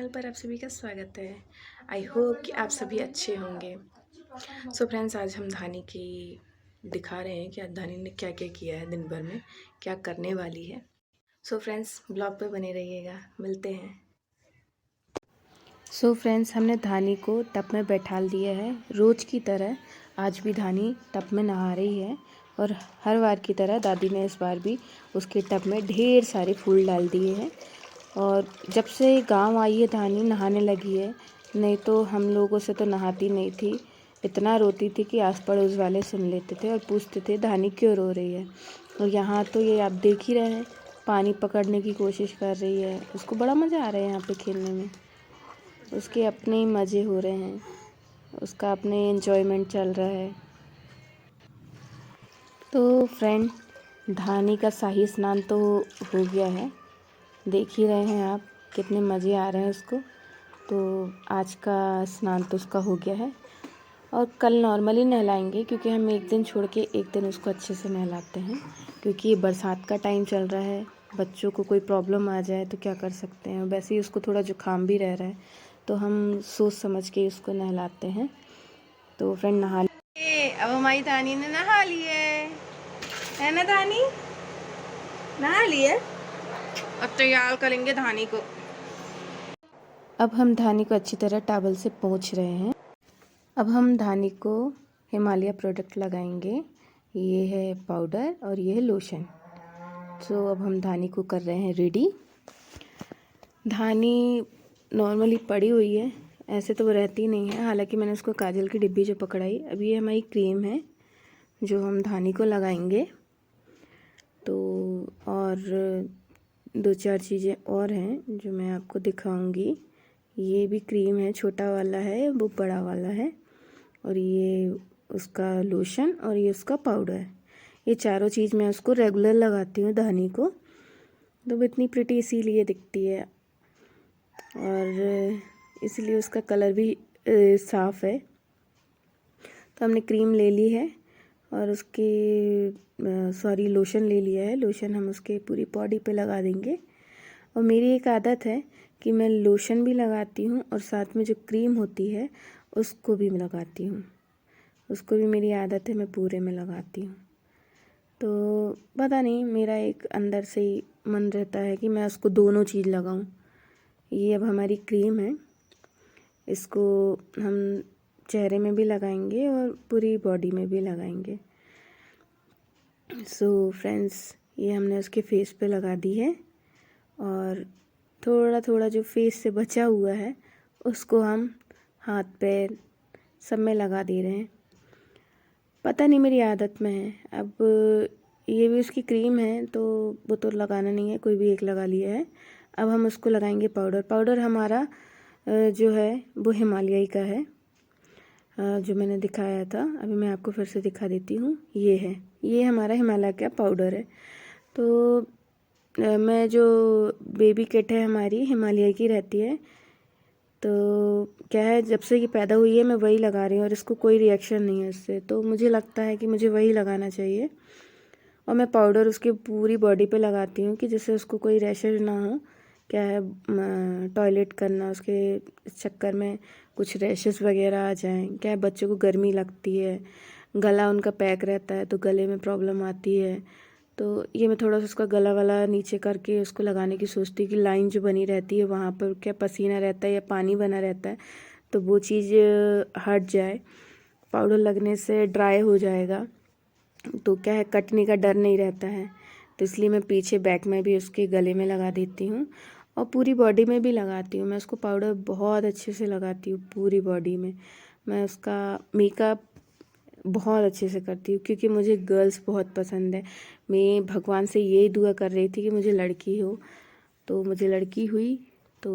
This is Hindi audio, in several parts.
चैनल पर आप सभी का स्वागत है। आई होप कि आप सभी अच्छे होंगे। सो फ्रेंड्स, आज हम धानी की दिखा रहे हैं कि आज धानी ने क्या क्या किया है, दिन भर में क्या करने वाली है। सो फ्रेंड्स, ब्लॉग पे बने रहिएगा, मिलते हैं। सो फ्रेंड्स, हमने धानी को टब में बैठा दिया है। रोज़ की तरह आज भी धानी टब में नहा रही है और हर बार की तरह दादी ने इस बार भी उसके टब में ढेर सारे फूल डाल दिए हैं। और जब से गांव आई है धानी नहाने लगी है, नहीं तो हम लोगों से तो नहाती नहीं थी। इतना रोती थी कि आस पड़ोस वाले सुन लेते थे और पूछते थे धानी क्यों रो रही है। और यहाँ तो ये आप देख ही रहे हैं, पानी पकड़ने की कोशिश कर रही है। उसको बड़ा मज़ा आ रहा है यहाँ पे खेलने में। उसके अपने ही मज़े हो रहे हैं, उसका अपने एंजॉयमेंट चल रहा है। तो फ्रेंड, धानी का शाही स्नान तो हो गया है, देख ही रहे हैं आप कितने मज़े आ रहे हैं उसको। तो आज का स्नान तो उसका हो गया है और कल नॉर्मली नहलाएंगे, क्योंकि हम एक दिन छोड़ के एक दिन उसको अच्छे से नहलाते हैं। क्योंकि बरसात का टाइम चल रहा है, बच्चों को कोई प्रॉब्लम आ जाए तो क्या कर सकते हैं। वैसे ही उसको थोड़ा जुकाम भी रह रहा है, तो हम सोच समझ के उसको नहलाते हैं। तो फ्रेंड नहा लिए। अब हमारी धानी ने नहा लिए है ना धानी, नहा लिए। अब तैयार करेंगे धानी को। अब हम धानी को अच्छी तरह टॉवल से पोंछ रहे हैं। अब हम धानी को हिमालय प्रोडक्ट लगाएंगे। ये है पाउडर और ये है लोशन। तो अब हम धानी को कर रहे हैं रेडी। धानी नॉर्मली पड़ी हुई है, ऐसे तो वो रहती नहीं है। हालांकि मैंने उसको काजल की डिब्बी जो पकड़ाई। अब ये हमारी क्रीम है जो हम धानी को लगाएंगे। तो और दो चार चीज़ें और हैं जो मैं आपको दिखाऊंगी। ये भी क्रीम है, छोटा वाला है, वो बड़ा वाला है। और ये उसका लोशन और ये उसका पाउडर। ये चारों चीज़ मैं उसको रेगुलर लगाती हूँ धानी को, तो वो इतनी प्रिटी इसीलिए दिखती है। और इसलिए उसका कलर भी साफ़ है। तो हमने क्रीम ले ली है और उसकी लोशन ले लिया है। लोशन हम उसके पूरी बॉडी पे लगा देंगे। और मेरी एक आदत है कि मैं लोशन भी लगाती हूँ और साथ में जो क्रीम होती है उसको भी मैं लगाती हूँ। उसको भी मेरी आदत है, मैं पूरे में लगाती हूँ। तो पता नहीं, मेरा एक अंदर से ही मन रहता है कि मैं उसको दोनों चीज़ लगाऊं। ये अब हमारी क्रीम है, इसको हम चेहरे में भी लगाएंगे और पूरी बॉडी में भी लगाएंगे। सो फ्रेंड्स, ये हमने उसके फेस पे लगा दी है और थोड़ा थोड़ा जो फेस से बचा हुआ है उसको हम हाथ पैर सब में लगा दे रहे हैं। पता नहीं, मेरी आदत में है। अब ये भी उसकी क्रीम है तो वो तो लगाना नहीं है, कोई भी एक लगा लिया है। अब हम उसको लगाएंगे पाउडर। पाउडर हमारा जो है वो हिमालय का है, जो मैंने दिखाया था। अभी मैं आपको फिर से दिखा देती हूँ। ये हमारा हिमालय का पाउडर है। तो मैं जो बेबी किट है हमारी हिमालय की रहती है। तो क्या है, जब से ये पैदा हुई है मैं वही लगा रही हूँ और इसको कोई रिएक्शन नहीं है उससे। तो मुझे लगता है कि मुझे वही लगाना चाहिए। और मैं पाउडर उसकी पूरी बॉडी पे लगाती हूँ कि जिससे उसको कोई रैशेज ना हो। क्या है, टॉयलेट करना उसके चक्कर में कुछ रैशेस वगैरह आ जाएं। क्या है, बच्चों को गर्मी लगती है, गला उनका पैक रहता है तो गले में प्रॉब्लम आती है। तो ये मैं थोड़ा सा उसका गला वाला नीचे करके उसको लगाने की सोचती हूँ कि लाइन जो बनी रहती है वहाँ पर क्या पसीना रहता है या पानी बना रहता है तो वो चीज़ हट जाए। पाउडर लगने से ड्राई हो जाएगा तो क्या है, कटने का डर नहीं रहता है। तो इसलिए मैं पीछे बैक में भी उसके गले में लगा देती हूँ और पूरी बॉडी में भी लगाती हूँ। मैं उसको पाउडर बहुत अच्छे से लगाती हूँ पूरी बॉडी में। मैं उसका मेकअप बहुत अच्छे से करती हूँ क्योंकि मुझे गर्ल्स बहुत पसंद है। मैं भगवान से यही दुआ कर रही थी कि मुझे लड़की हो, तो मुझे लड़की हुई। तो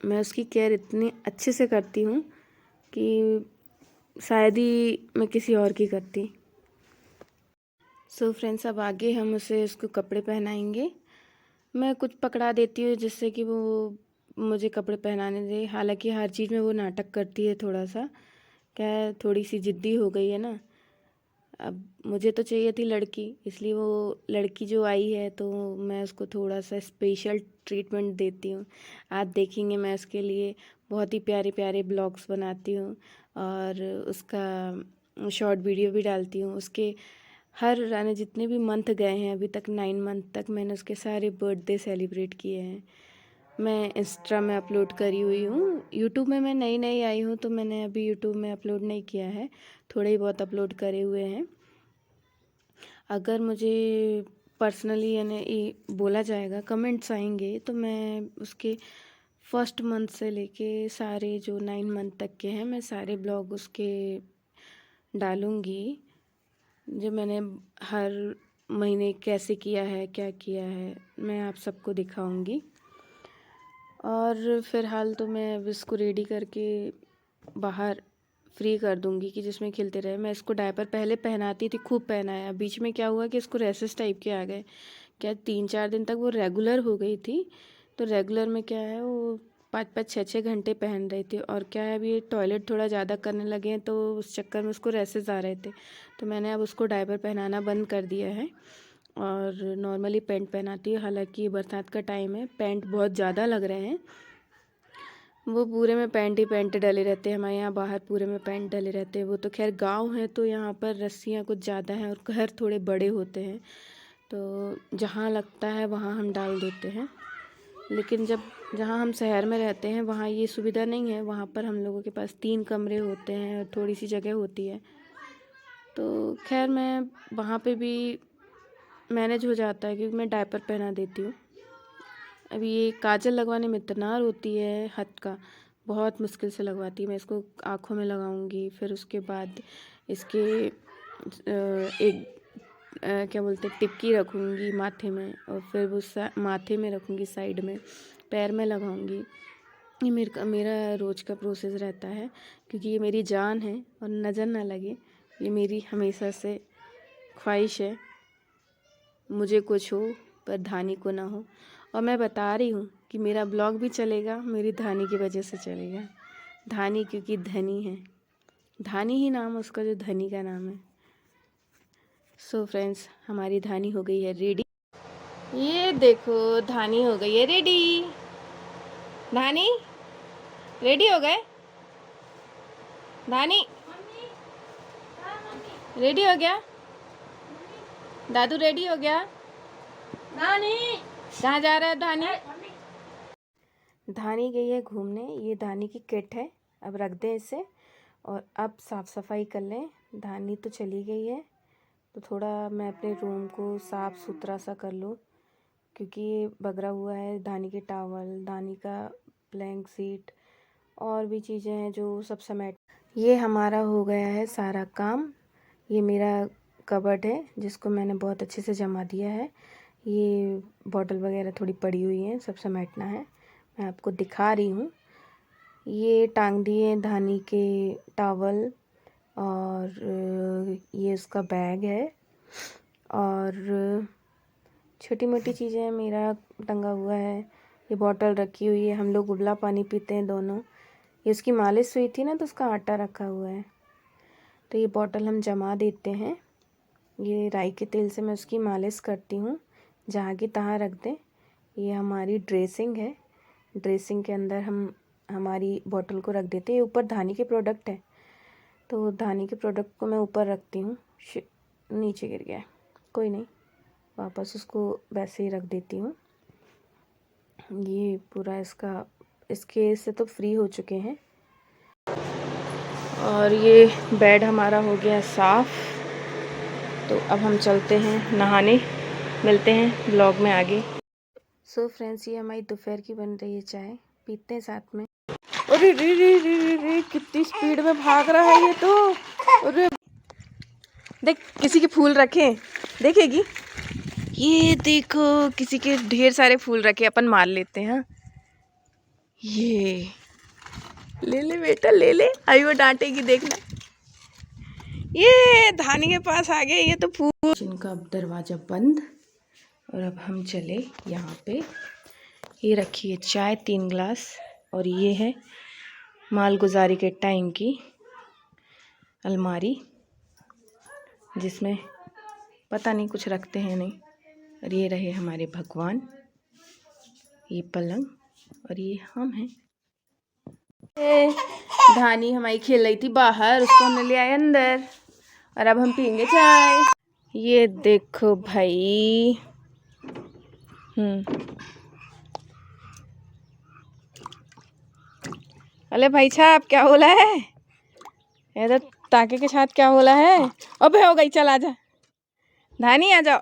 मैं उसकी केयर इतनी अच्छे से करती हूँ कि शायद ही मैं किसी और की करती। सो फ्रेंड्स, अब आगे हम उसे उसको कपड़े पहनाएंगे। मैं कुछ पकड़ा देती हूँ जिससे कि वो मुझे कपड़े पहनाने दे। हालांकि हर चीज़ में वो नाटक करती है थोड़ा सा। क्या है, थोड़ी सी ज़िद्दी हो गई है ना। अब मुझे तो चाहिए थी लड़की, इसलिए वो लड़की जो आई है तो मैं उसको थोड़ा सा स्पेशल ट्रीटमेंट देती हूँ। आप देखेंगे मैं उसके लिए बहुत ही प्यारे प्यारे ब्लॉग्स बनाती हूँ और उसका शॉर्ट वीडियो भी डालती हूँ। उसके हर आने जितने भी मंथ गए हैं अभी तक 9 मंथ तक मैंने उसके सारे बर्थडे सेलिब्रेट किए हैं। मैं इंस्टा में अपलोड करी हुई हूँ। यूट्यूब में मैं नई नई आई हूँ तो मैंने अभी यूट्यूब में अपलोड नहीं किया है, थोड़े ही बहुत अपलोड करे हुए हैं। अगर मुझे पर्सनली यानी बोला जाएगा, कमेंट्स आएंगे तो मैं उसके फर्स्ट मंथ से लेके सारे जो 9 मंथ तक के हैं मैं सारे ब्लॉग उसके डालूँगी, जो मैंने हर महीने कैसे किया है, क्या किया है, मैं आप सबको दिखाऊंगी। और फ़िलहाल तो मैं अब इसको रेडी करके बाहर फ्री कर दूंगी कि जिसमें खेलते रहे। मैं इसको डायपर पहले पहनाती थी, खूब पहनाया। बीच में क्या हुआ कि इसको रेसेस टाइप के आ गए, क्या 3-4 दिन तक वो रेगुलर हो गई थी। तो रेगुलर में क्या है, वो 5-5 6-6 घंटे पहन रही थी। और क्या है, अभी ये टॉयलेट थोड़ा ज़्यादा करने लगे हैं तो उस चक्कर में उसको रेसेस आ रहे थे, तो मैंने अब उसको डायपर पहनाना बंद कर दिया है और नॉर्मली पैंट पहनाती है। हालांकि बरसात का टाइम है, पैंट बहुत ज़्यादा लग रहे हैं, वो पूरे में पैंट ही पैंट डले रहते हैं। हमारे यहाँ बाहर पूरे में पैंट डले रहते हैं। वो तो खैर गांव है तो यहाँ पर रस्सियाँ कुछ ज़्यादा हैं और घर थोड़े बड़े होते हैं, तो जहाँ लगता है वहाँ हम डाल देते हैं। लेकिन जहाँ हम शहर में रहते हैं वहाँ ये सुविधा नहीं है। वहाँ पर हम लोगों के पास 3 कमरे होते हैं और थोड़ी सी जगह होती है, तो खैर मैं वहाँ पे भी मैनेज हो जाता है क्योंकि मैं डायपर पहना देती हूँ। अभी ये काजल लगवाने में इतना रोती है, हद का, बहुत मुश्किल से लगवाती है। मैं इसको आँखों में लगाऊंगी, फिर उसके बाद इसके एक क्या बोलते हैं, टिपकी रखूँगी माथे में, और फिर वो माथे में रखूँगी, साइड में पैर में लगाऊँगी। ये मेरा रोज़ का प्रोसेस रहता है क्योंकि ये मेरी जान है और नज़र ना लगे, ये मेरी हमेशा से ख्वाहिश है। मुझे कुछ हो पर धानी को ना हो। और मैं बता रही हूँ कि मेरा ब्लॉग भी चलेगा मेरी धानी की वजह से चलेगा। धानी क्योंकि धनी है, धानी ही नाम उसका, जो धनी का नाम है। सो फ्रेंड्स, हमारी धानी हो गई है रेडी। ये देखो, धानी हो गई है रेडी। धानी रेडी हो गए? धानी रेडी हो गया? दादू रेडी हो गया? धानी कहाँ जा रहा है धानी? धानी गई है घूमने। ये धानी की किट है, अब रख दें इसे और अब साफ़ सफाई कर लें। धानी तो चली गई है तो थोड़ा मैं अपने रूम को साफ़ सुथरा सा कर लूँ क्योंकि ये बगरा हुआ है। धानी के टावल, धानी का ब्लैंक सीट और भी चीज़ें हैं जो सब समेट। ये हमारा हो गया है सारा काम। ये मेरा कबर्ड है जिसको मैंने बहुत अच्छे से जमा दिया है। ये बॉटल वगैरह थोड़ी पड़ी हुई हैं, सब समेटना है। मैं आपको दिखा रही हूँ। ये टांग दिए धानी के टावल और ये उसका बैग है और छोटी मोटी चीज़ें मेरा टंगा हुआ है। ये बॉटल रखी हुई है, हम लोग उबला पानी पीते हैं दोनों। ये उसकी मालिश हुई थी ना तो उसका आटा रखा हुआ है, तो ये बॉटल हम जमा देते हैं। ये राई के तेल से मैं उसकी मालिश करती हूँ, जहाँ की तहाँ रख दें। ये हमारी ड्रेसिंग है, ड्रेसिंग के अंदर हम हमारी बॉटल को रख देते हैं। ये ऊपर धानी के प्रोडक्ट है तो धानी के प्रोडक्ट को मैं ऊपर रखती हूँ। नीचे गिर गया, कोई नहीं, वापस उसको वैसे ही रख देती हूँ। ये पूरा इसके से तो फ्री हो चुके हैं। और ये बेड हमारा हो गया साफ़, तो अब हम चलते हैं नहाने। मिलते हैं ब्लॉग में आगे। सो फ्रेंड्स, ये हमारी दोपहर की बन रही है चाय, पीते हैं साथ में। अरे रे रे रे रे रे, कितनी स्पीड में भाग रहा है ये तो। अरे देख, किसी के फूल रखे, देखेगी? ये देखो, किसी के ढेर सारे फूल रखे, अपन मार लेते हैं। ये ले ले बेटा, ले ले, अभी वो डांटेगी देखना। ये धानी के पास आ गए, ये तो फूल। जिनका अब दरवाज़ा बंद और अब हम चले यहाँ पे। ये रखी है चाय 3 गिलास और ये है मालगुजारी के टाइम की अलमारी। जिसमें पता नहीं कुछ रखते हैं नहीं। और ये रहे हमारे भगवान, ये पलंग और ये हम हैं। धानी हमारी खेल रही थी बाहर, उसको हमने ले आए अंदर और अब हम पियेंगे चाय। ये देखो भाई। अरे भाई साहब क्या बोला है? ये तो ताके के साथ क्या बोला है? अबे हो गई, चल आजा धानी, आ जाओ।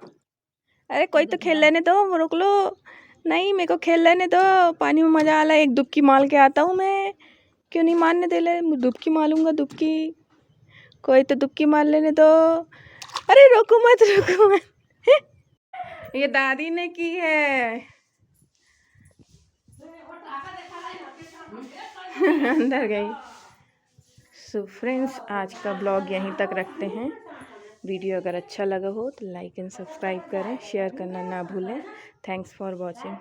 अरे कोई तो खेल लेने दो, रोक लो। नहीं, मेरे को खेल लेने दो, पानी में मजा आ रहा है। एक डुबकी मार के आता हूँ मैं। क्यों नहीं मारने दे ले? डुबकी मारूंगा, डुबकी। कोई तो डुबकी मार लेने दो। अरे रोको मत, रोको मत। ये दादी ने की है। अंदर गई। सो फ्रेंड्स, आज का ब्लॉग यहीं तक रखते हैं। वीडियो अगर अच्छा लगा हो तो लाइक एंड सब्सक्राइब करें, शेयर करना ना भूलें। Thanks for watching.